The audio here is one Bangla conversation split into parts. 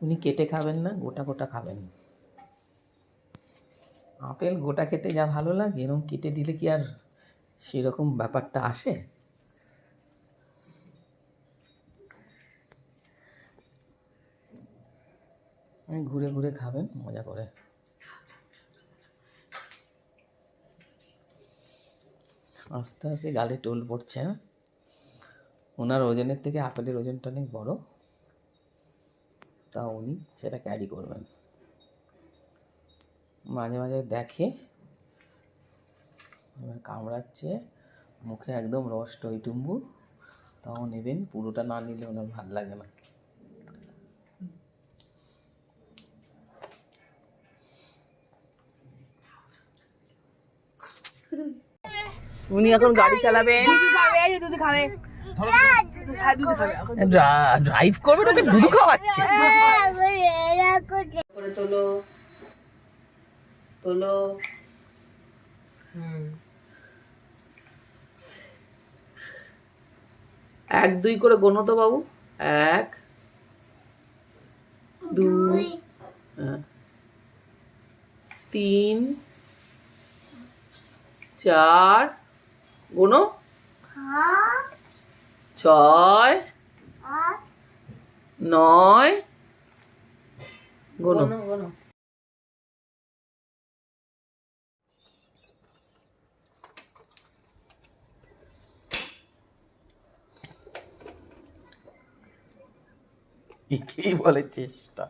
উনি কেটে খাবেন না, গোটা গোটা খাবেন। আপেল গোটা খেতে যা ভালো লাগে, এরকম কেটে দিলে কি আর সেরকম ব্যাপারটা আসে? ঘুরে ঘুরে খাবেন মজা করে। আস্তে আস্তে গালে টোল পড়ছে। হ্যাঁ, ওনার ওজনের থেকে আপেলের ওজনটা অনেক বড়, তা উনি সেটা ক্যারি করবেন। মাঝে মাঝে দেখে এবার কামড়াচ্ছে, মুখে একদম রস টইটুম্বুর, তাও নেবেন। পুরোটা না নিলে ওনার ভালো লাগে না। উনি এখন গাড়ি চালাবেন, ড্রাইভ করবেন, ওকে দুধ খাওয়াচ্ছে। তোলো তোলো। 1 2 করে গোনো তো বাবু। 1 2 3 4 গোনো, 6 9 গোনো। একেই বলে চেষ্টা।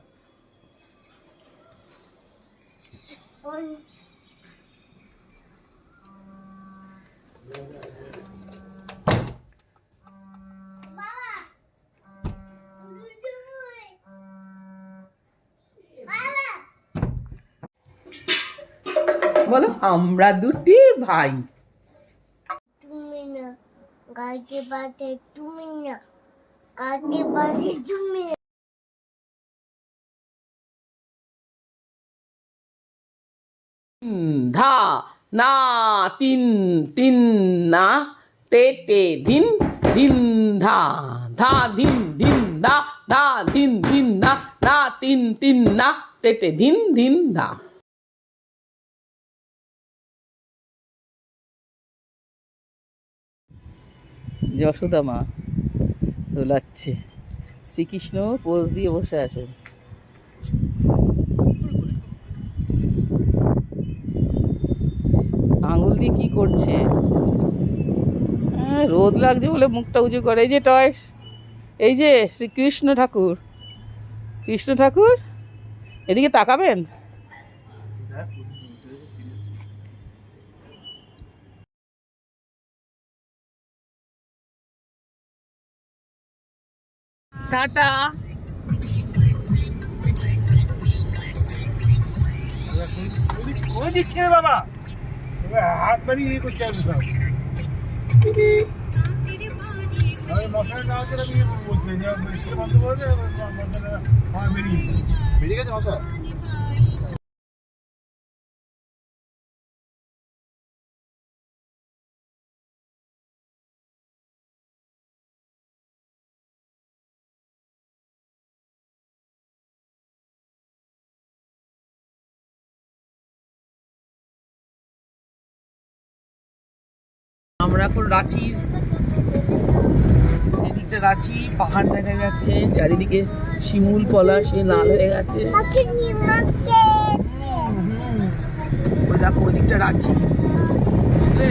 বলো, আমরা দুটি ভাই। তুমি না গাড়ি বাড়ি, তুমি না গাড়ি বাড়ি, তুমি ধা না 3 3 না তে তে ধিন ধিন ধা ধা ধিন ধিন দা ধা ধিন ধিন না না 3 3 না তে তে ধিন ধিন দা। যশোদা মা দোলাচ্ছে, শ্রীকৃষ্ণ পোজ দিয়ে বসে আছেন। আঙুল দিয়ে কি করছে? রোদ লাগছে বলে মুখটা উঁচু করে। এই যে টয়, এই যে শ্রীকৃষ্ণ ঠাকুর, কৃষ্ণ ঠাকুর, এদিকে তাকাবেন। টাটা। দিচ্ছে রে বাবা, হাত বাড়িয়ে করছে মশলা দেওয়া করে বলছে বন্ধ করে বেরিয়ে গেছে মশলা। আমরা এখন রাঁচির এদিকটা, রাঁচি পাহাড় দেখা যাচ্ছে, চারিদিকে শিমুল পলাশ লাল হয়ে গেছে। ওই দেখো ওইদিকটা রাঁচি, বুঝলে?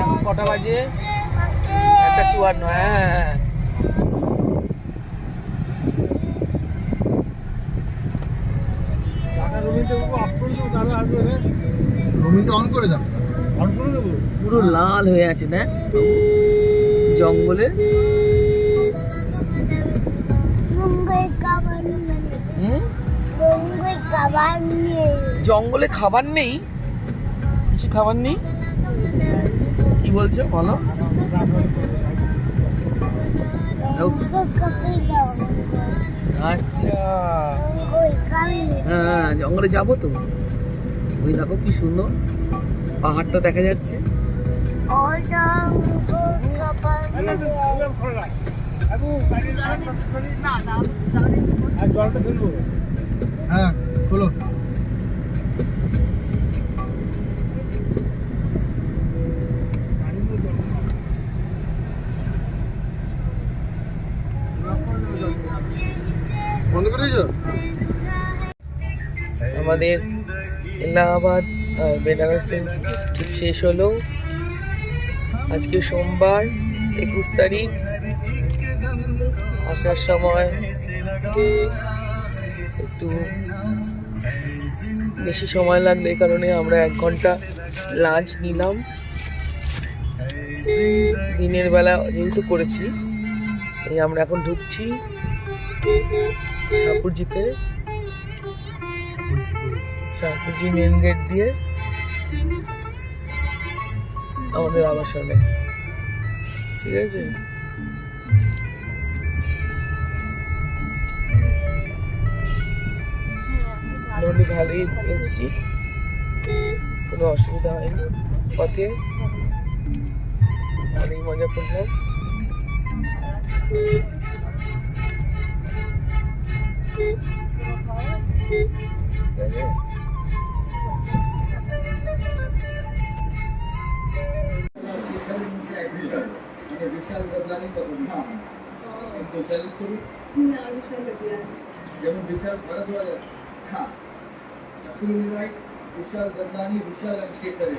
এখন কটা বাজে? 1:54। হ্যাঁ, পুরো লাল হয়ে আছে না জঙ্গলে। জঙ্গলে খাবার নেই, কিছু খাবার নেই। কি বলছো বলো? আচ্ছা, হ্যাঁ জঙ্গলে যাবো তো। ওই দেখো কি সুন্দর পাহাড়টা দেখা যাচ্ছে। বাবু গাড়ির আর জলটা ফেলবো। হ্যাঁ খোলো। বন্ধ করে দিয়েছো? আমাদের এলাহাবাদ আর বেনারসের ট্রিপ শেষ হলো। আজকে সোমবার 21 তারিখ। আসার সময় একটু বেশি সময় লাগলো, এই কারণে আমরা 1 ঘন্টা লাঞ্চ নিলাম। দিনের বেলা যেহেতু করেছি, এই আমরা এখন ঢুকছি ঠাকুরজিতে, ঠাকুরজি মেন গেট দিয়ে আমাদের আবাসনে। ঠিক আছে, মোটামুটি ভালোই এসছি, কোনো অসুবিধা হয়নি। পথে অনেক মজা করলাম। विशाल बदलानी का हाँ तो चैलेंज करो जब विशाल भारद्वाज हाँ एब्सोल्युटली राइट विशाल बदलानी विशाल अभिषेक करे